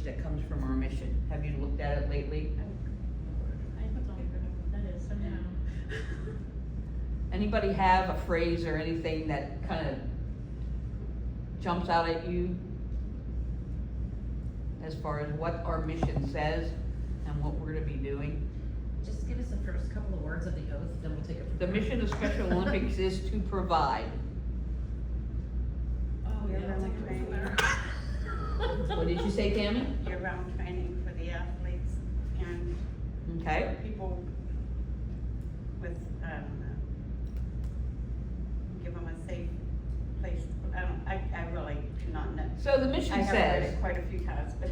that comes from our mission. Have you looked at it lately? I don't even know what that is somehow. Anybody have a phrase or anything that kind of jumps out at you as far as what our mission says and what we're to be doing? Just give us the first couple of words of the oath, then we'll take it from The there. mission of Special Olympics is to provide. Oh, yeah, I'll take it from there. What did you say, Tammy? Year-round training for the athletes and Okay. people with, give them a safe place. I really do not know. So the mission I have read says, it quite a few times, but.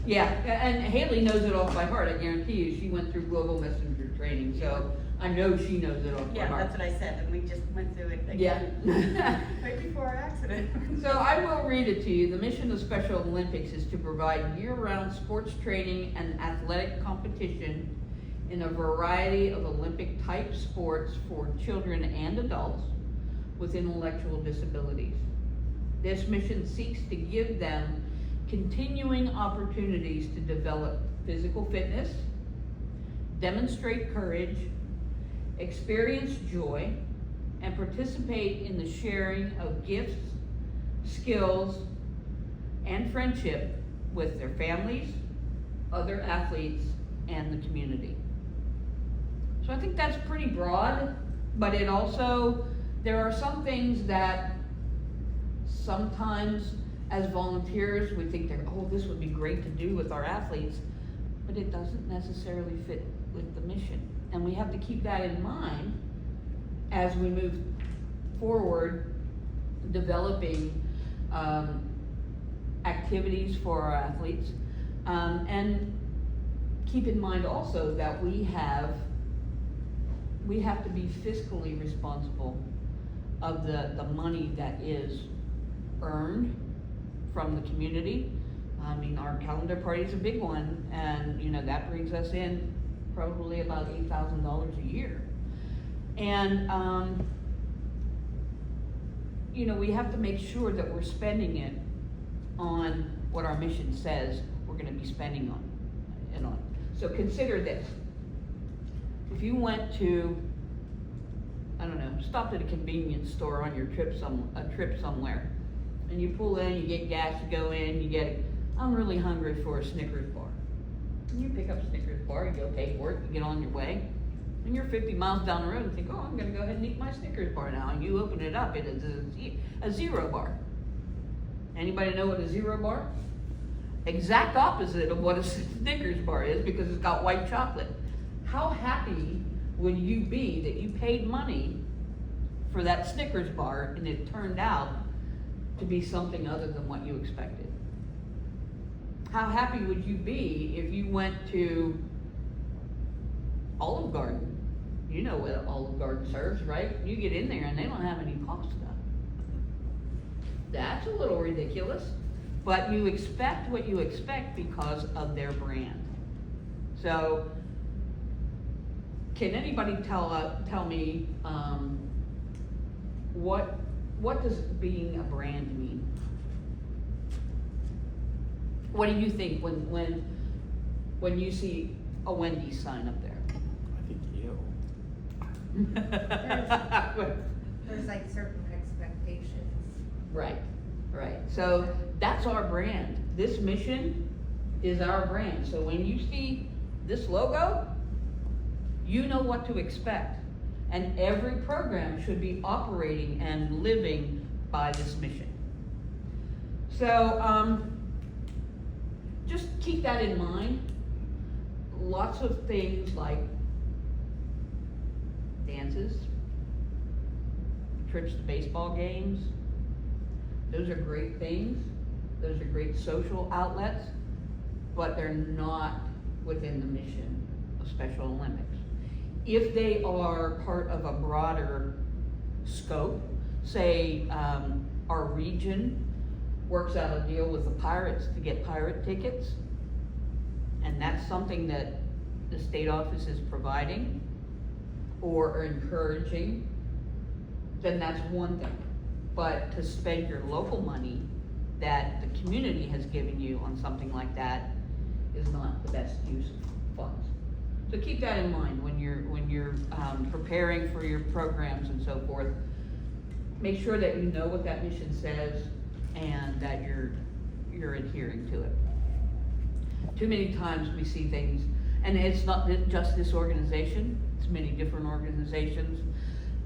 yeah, and Haley knows it off by heart. I guarantee you, she went through Global Messenger training, so I know she knows it off by Yeah, heart. that's what I said, and we just went through it Yeah. again. Right before our accident. So I will read it to you. The mission of Special Olympics is to provide year-round sports training and athletic competition in a variety of Olympic-type sports for children and adults with intellectual disabilities. This mission seeks to give them continuing opportunities to develop physical fitness, demonstrate courage, experience joy, and participate in the sharing of gifts, skills, and friendship with their families, other athletes, and the community. So I think that's pretty broad, but it also, there are some things that sometimes as volunteers, we think that, oh, this would be great to do with our athletes, but it doesn't necessarily fit with the mission. And we have to keep that in mind as we move forward, developing activities for our athletes. And keep in mind also that we have to be fiscally responsible of the money that is earned from the community. I mean, our calendar party is a big one, and you know, that brings us in probably about $8,000 a year. And you know, we have to make sure that we're spending it on what our mission says we're gonna be spending on. So consider this. If you went to, I don't know, stopped at a convenience store on your trip somewhere, and you pull in, you get gas, you go in, you get, I'm really hungry for a Snickers bar. And you pick up a Snickers bar, you go pay for it, you get on your way, and you're 50 miles down the road and think, oh, I'm gonna go ahead and eat my Snickers bar now. And you open it up, it is a zero bar. Anybody know what a zero bar? Exact opposite of what a Snickers bar is, because it's got white chocolate. How happy would you be that you paid money for that Snickers bar and it turned out to be something other than what you expected? How happy would you be if you went to Olive Garden? You know what Olive Garden serves, right? You get in there and they don't have any pasta. That's a little ridiculous, but you expect what you expect because of their brand. So, can anybody tell me what does being a brand mean? What do you think when you see a Wendy's sign up there? I think you. There's like certain expectations. Right. So that's our brand. This mission is our brand. So when you see this logo, you know what to expect. And every program should be operating and living by this mission. So just keep that in mind. Lots of things like dances, trips to baseball games. Those are great things. Those are great social outlets, but they're not within the mission of Special Olympics. If they are part of a broader scope, say our region works out a deal with the Pirates to get pirate tickets, and that's something that the state office is providing or encouraging, then that's one thing. But to spend your local money that the community has given you on something like that is not the best use of funds. So keep that in mind when you're preparing for your programs and so forth. Make sure that you know what that mission says and that you're adhering to it. Too many times we see things, and it's not just this organization, it's many different organizations,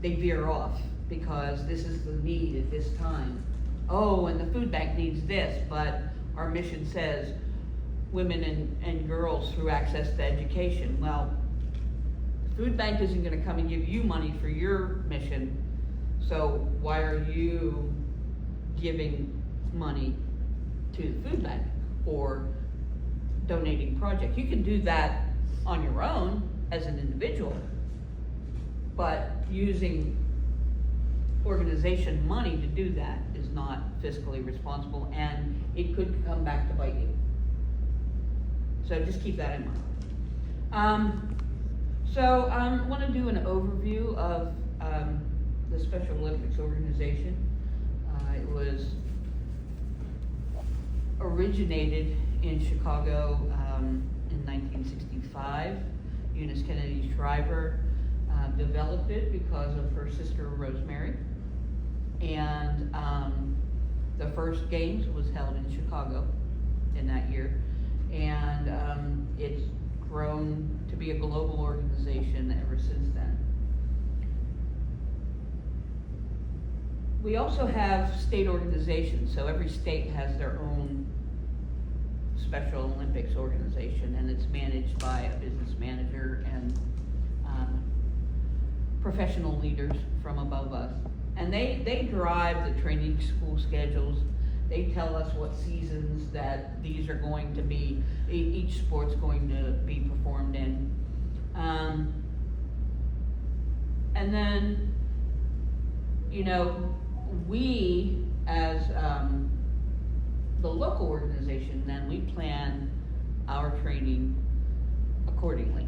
they veer off because this is the need at this time. Oh, and the food bank needs this, but our mission says women and girls through access to education. Well, the food bank isn't gonna come and give you money for your mission, so why are you giving money to the food bank or donating project? You can do that on your own as an individual, but using organization money to do that is not fiscally responsible, and it could come back to bite you. So just keep that in mind. I want to do an overview of the Special Olympics organization. It was originated in Chicago in 1965. Eunice Kennedy Shriver developed it because of her sister Rosemary. And the first games was held in Chicago in that year. And it's grown to be a global organization ever since then. We also have state organizations, so every state has their own Special Olympics organization, and it's managed by a business manager and professional leaders from above us. And they drive the training school schedules. They tell us what seasons that these are going to be, each sport's going to be performed in. And then, you know, we as the local organization, then we plan our training accordingly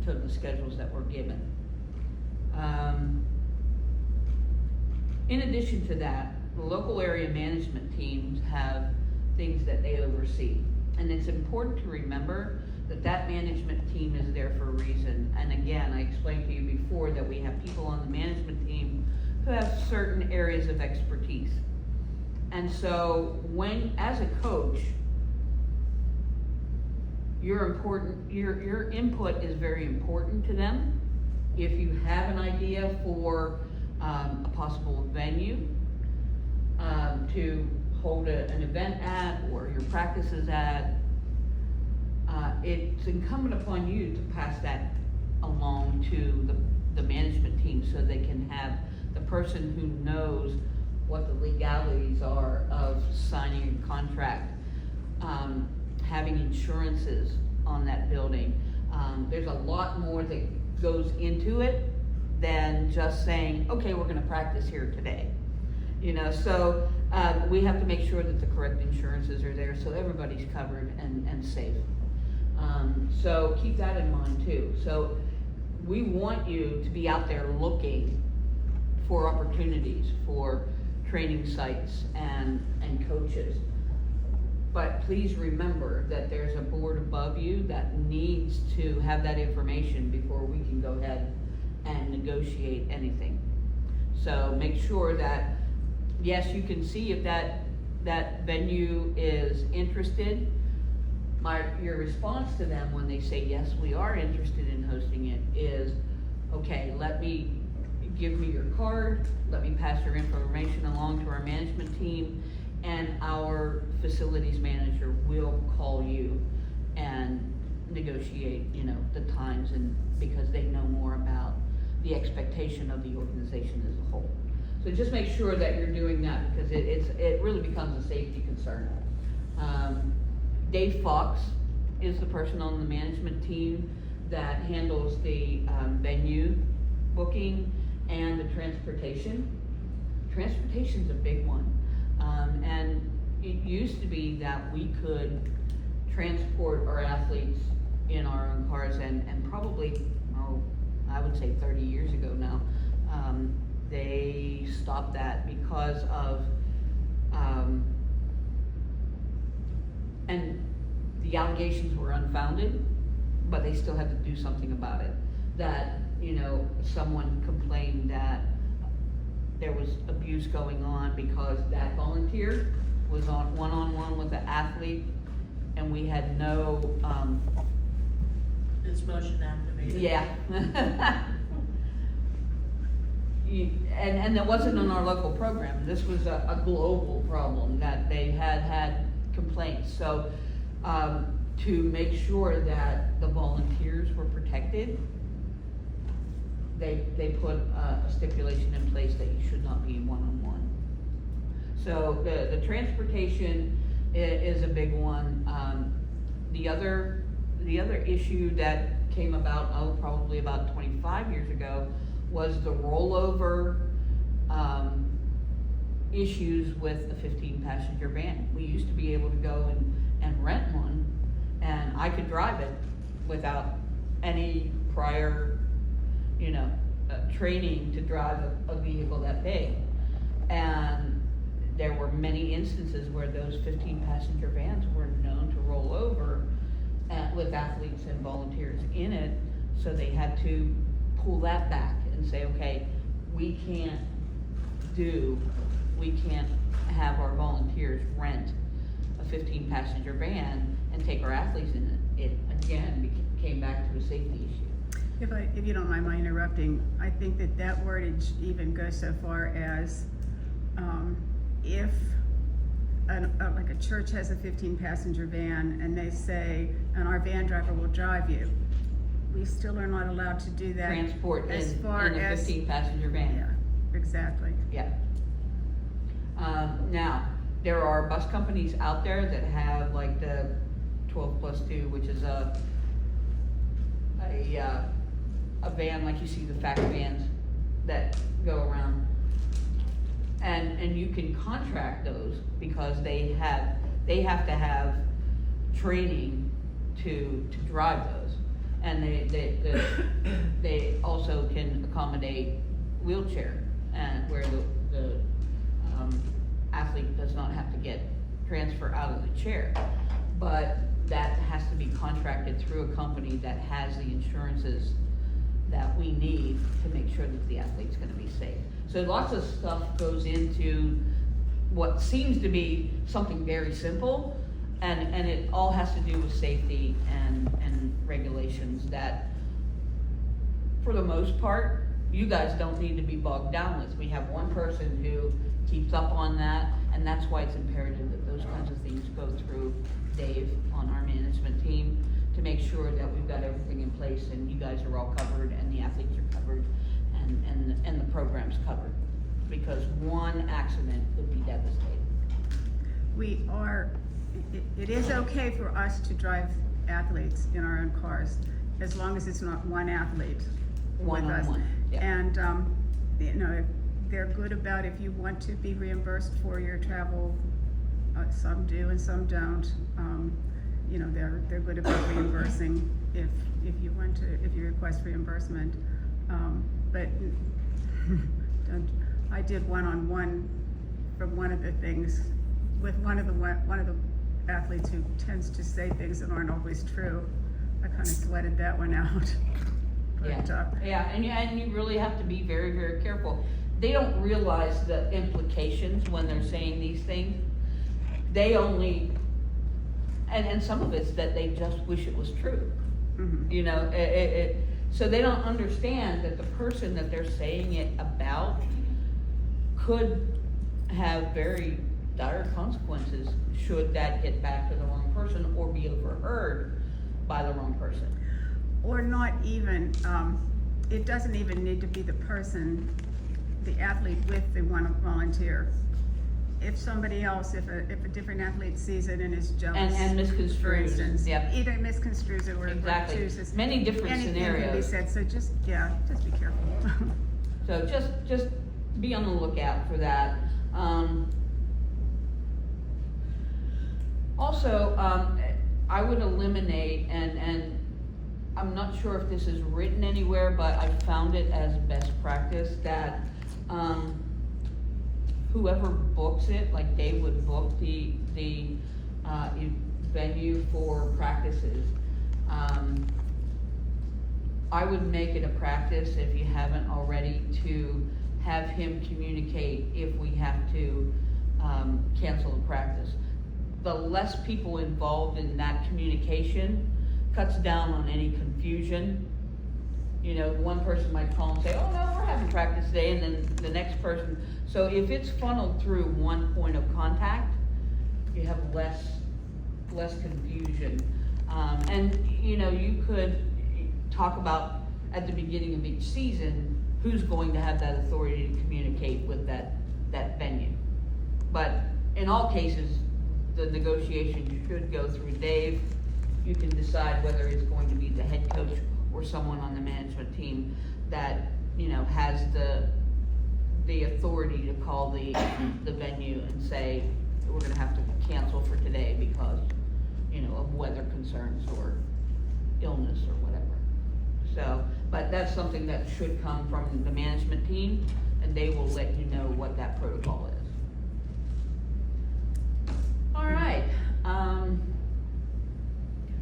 to the schedules that we're given. In addition to that, the local area management teams have things that they oversee. And it's important to remember that that management team is there for a reason. And again, I explained to you before that we have people on the management team who have certain areas of expertise. And so when, as a coach, your input is very important to them. If you have an idea for a possible venue to hold an event at, or your practices at, it's incumbent upon you to pass that along to the management team so they can have the person who knows what the legalities are of signing a contract, having insurances on that building. There's a lot more that goes into it than just saying, okay, we're gonna practice here today. You know, so we have to make sure that the correct insurances are there so everybody's covered and safe. So keep that in mind too. So we want you to be out there looking for opportunities for training sites and coaches. But please remember that there's a board above you that needs to have that information before we can go ahead and negotiate anything. So make sure that, yes, you can see if that venue is interested. Your response to them when they say, yes, we are interested in hosting it, is, okay, give me your card, let me pass your information along to our management team, and our facilities manager will call you and negotiate, you know, the times, and because they know more about the expectation of the organization as a whole. So just make sure that you're doing that, because it really becomes a safety concern. Dave Fox is the person on the management team that handles the venue booking and the transportation. Transportation's a big one. And it used to be that we could transport our athletes in our own cars, and probably, I would say 30 years ago now, they stopped that because of and the allegations were unfounded, but they still had to do something about it. That, someone complained that there was abuse going on because that volunteer was on one-on-one with an athlete, and we had no, It's motion activated. yeah. And that wasn't in our local program, this was a global problem, that they had complaints, so, to make sure that the volunteers were protected, they put a stipulation in place that you should not be one-on-one. So the transportation is a big one. The other issue that came about, probably about 25 years ago, was the rollover, issues with a 15-passenger van. We used to be able to go and rent one, and I could drive it without any prior, training to drive a vehicle that big. And there were many instances where those 15-passenger vans were known to roll over with athletes and volunteers in it, so they had to pull that back and say, okay, we can't have our volunteers rent a 15-passenger van and take our athletes in it. It again came back to a safety issue. If you don't mind my interrupting, I think that wordage even goes so far as, if like a church has a 15-passenger van and they say, and our van driver will drive you, we still are not allowed to do that. Transport as in far a as 15-passenger van. Yeah, exactly. Yeah. Now, there are bus companies out there that have like the 12+2, which is a van like you see the fact vans that go around. And you can contract those because they have to have training to drive those. And they also can accommodate wheelchair, and where the athlete does not have to get transfer out of the chair. But that has to be contracted through a company that has the insurances that we need to make sure that the athlete's gonna be safe. So lots of stuff goes into what seems to be something very simple, and it all has to do with safety and regulations that, for the most part, you guys don't need to be bogged down with. We have one person who keeps up on that, and that's why it's imperative that those kinds of things go through Dave on our management team to make sure that we've got everything in place and you guys are all covered and the athletes are covered and the program's covered. Because one accident would be devastating. It is okay for us to drive athletes in our own cars, as long as it's not one athlete with us. One-on-one, yeah. And, if they're good about, if you want to be reimbursed for your travel, some do and some don't. They're good about reimbursing if you request reimbursement. But I did one-on-one from one of the things with one of the athletes who tends to say things that aren't always true. I kind of sweated that one out. But, and you really have to be very, very careful. They don't realize the implications when they're saying these things. They only, and some of it's that they just wish it was true. mhm. So they don't understand that the person that they're saying it about could have very dire consequences should that get back to the wrong person or be overheard by the wrong person. Or not even, it doesn't even need to be the person, the athlete with the one volunteer. If somebody else, if a different athlete sees it and is jealous. And misconstrues, For instance, yep. either misconstrues it or Exactly. chooses. Many different Anything can be scenarios. said, so just be careful. So just be on the lookout for that. Also, I would eliminate, and I'm not sure if this is written anywhere, but I found it as best practice that, whoever books it, like they would book the venue for practices, I would make it a practice, if you haven't already, to have him communicate if we have to cancel the practice. The less people involved in that communication cuts down on any confusion. You know, one person might call and say, oh no, we're having practice today, and then the next person. So if it's funneled through one point of contact, you have less confusion. And you know, you could talk about at the beginning of each season, who's going to have that authority to communicate with that venue. But in all cases, the negotiation should go through Dave. You can decide whether it's going to be the head coach or someone on the management team that, you know, has the authority to call the venue and say, we're gonna have to cancel for today because, you know, of weather concerns or illness or whatever. So, but that's something that should come from the management team, and they will let you know what that protocol is. All right,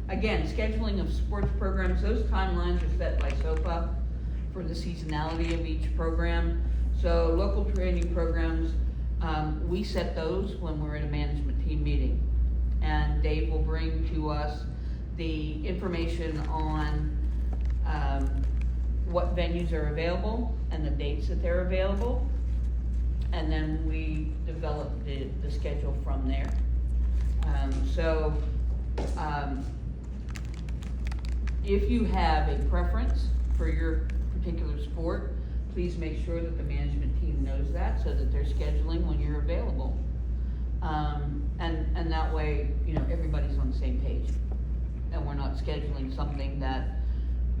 again, scheduling of sports programs, those timelines are set by SOPA for the seasonality of each program. So local training programs, we set those when we're at a management team meeting. And Dave will bring to us the information on what venues are available and the dates that they're available. And then we develop the schedule from there. If you have a preference for your particular sport, please make sure that the management team knows that so that they're scheduling when you're available. And that way, you know, everybody's on the same page. And we're not scheduling something that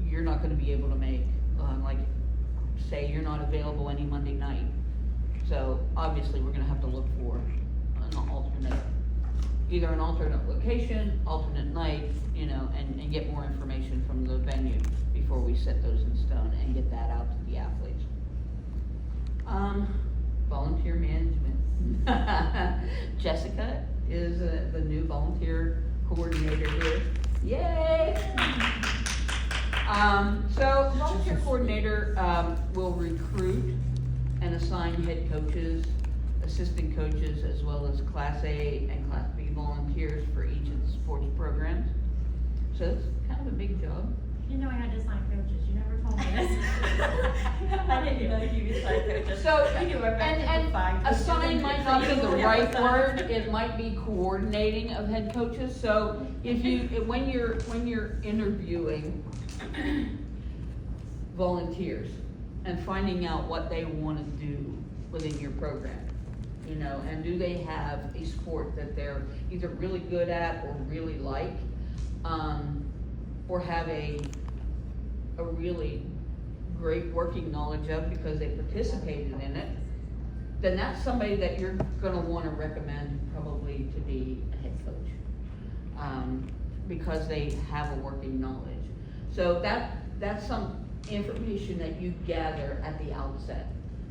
you're not gonna be able to make. Like, say you're not available any Monday night. So obviously, we're gonna have to look for either an alternate location, alternate night, you know, and get more information from the venue before we set those in stone and get that out to the athletes. Volunteer management. Jessica is the new volunteer coordinator here. Yay! So volunteer coordinator will recruit and assign head coaches, assistant coaches, as well as Class A and Class B volunteers for each of the sports programs. So it's kind of a big job. You know I had to assign coaches, you never told me this. I didn't know you assign coaches. So, We do our best to and find coaches. assign might not be the Yeah, right assign. word, it might be coordinating of head coaches. So when you're interviewing volunteers and finding out what they want to do within your program, you know, and do they have a sport that they're either really good at or really like, or have a really great working knowledge of because they participated in it, then that's somebody that you're gonna wanna recommend probably to be a head coach, because they have a working knowledge. So that's some information that you gather at the outset,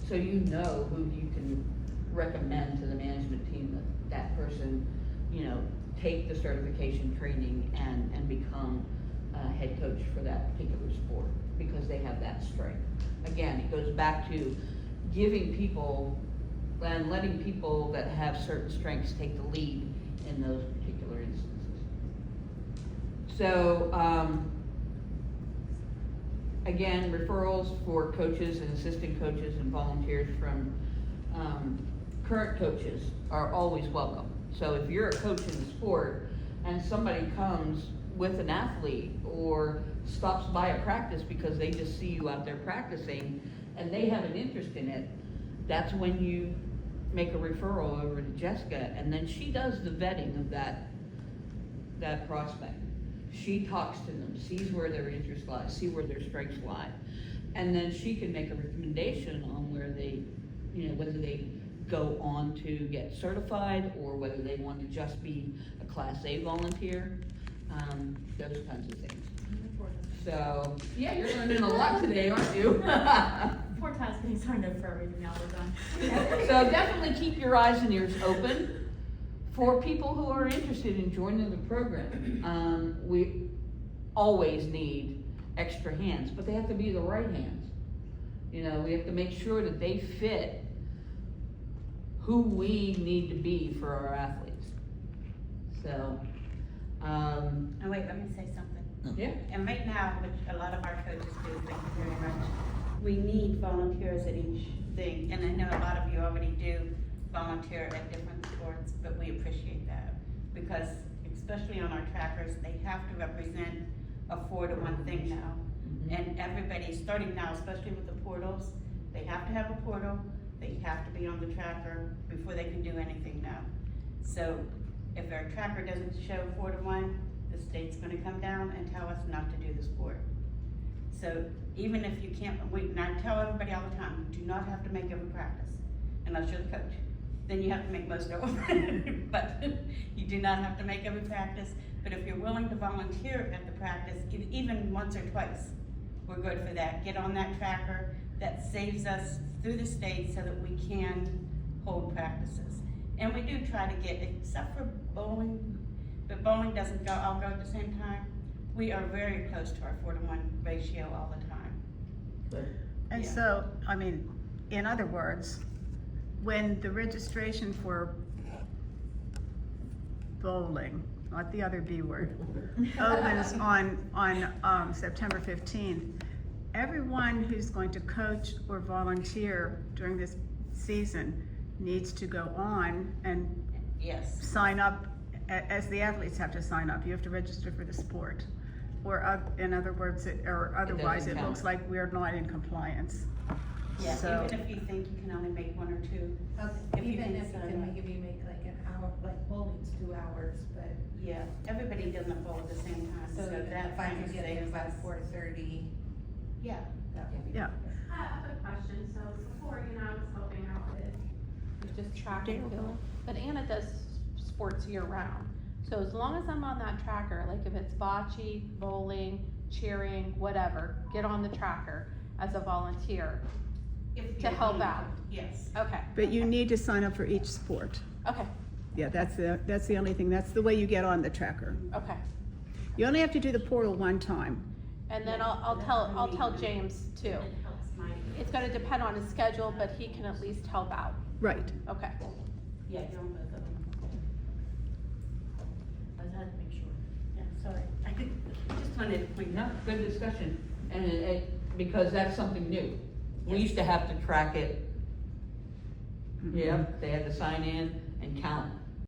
so you know who you can recommend to the management team that person, you know, take the certification training and become a head coach for that particular sport because they have that strength. Again, it goes back to giving people and letting people that have certain strengths take the lead in those particular instances. So, again, referrals for coaches and assistant coaches and volunteers from current coaches are always welcome. So if you're a coach in the sport and somebody comes with an athlete or stops by a practice because they just see you out there practicing and they have an interest in it, that's when you make a referral over to Jessica, and then she does the vetting of that prospect. She talks to them, sees where their interest lies, see where their strengths lie, and then she can make a recommendation on where they, you know, whether they go on to get certified or whether they want to just be a Class A volunteer, those kinds of things. So, yeah, you're learning a lot today, aren't you? Poor Ty's getting signed up for everything now we're done. So definitely keep your eyes and ears open for people who are interested in joining the program, we always need extra hands, but they have to be the right hands. You know, we have to make sure that they fit who we need to be for our athletes. So, And wait, let me say something. yeah. And right now, which a lot of our coaches do, thank you very much, we need volunteers at each thing. And I know a lot of you already do volunteer at different sports, but we appreciate that. Because especially on our trackers, they have to represent a 4-to-1 thing now. And everybody, starting now, especially with the portals, they have to have a portal, they have to be on the tracker before they can do anything now. So if our tracker doesn't show 4-to-1, the state's gonna come down and tell us not to do the sport. So even if you can't, and I tell everybody all the time, you do not have to make every practice unless you're the coach. Then you have to make most of them. But you do not have to make every practice. But if you're willing to volunteer at the practice, even once or twice, we're good for that. Get on that tracker. That saves us through the state so that we can hold practices. And we do try to get, except for bowling, but bowling doesn't go, all go at the same time. We are very close to our 4-to-1 ratio all the time. And Yeah. so, I mean, in other words, when the registration for bowling, not the other B word, opens on September 15th, everyone who's going to coach or volunteer during this season needs to go on and Yes. sign up, as the athletes have to sign up. You have to register for the sport. Or in other words, or otherwise, it count. looks like we're not in compliance. Yeah, So- even if you think you can only make 1 or 2. If you Even can if you sign can, up. maybe make like an hour, like bowling's 2 hours, but. Yeah, everybody doesn't bowl at the same time, so So that if I kind of could get there saves by us. 4:30, Yeah, that would be. Yeah. I have a question, so before, I was helping out with just track and field, but Anna does sports year round. So as long as I'm on that tracker, like if it's bocce, bowling, cheering, whatever, get on the tracker as a volunteer if to you're help willing out. to, yes. Okay, But you need to sign up for each sport. okay, Yeah, that's the only thing, that's the way you get on the tracker. okay. You only have to do the portal one time. And then Yeah, I'll that's tell, what I'll we tell do. James too. It helps my, It's gonna depend on his schedule, but he can at least help out. Right. Okay. yeah, you're on both of them. I just had to make sure. Yeah, sorry, I just wanted to point No, out. good discussion, and because that's something new. We used to have to track it. Mm-hmm. Yeah, they had to sign in and count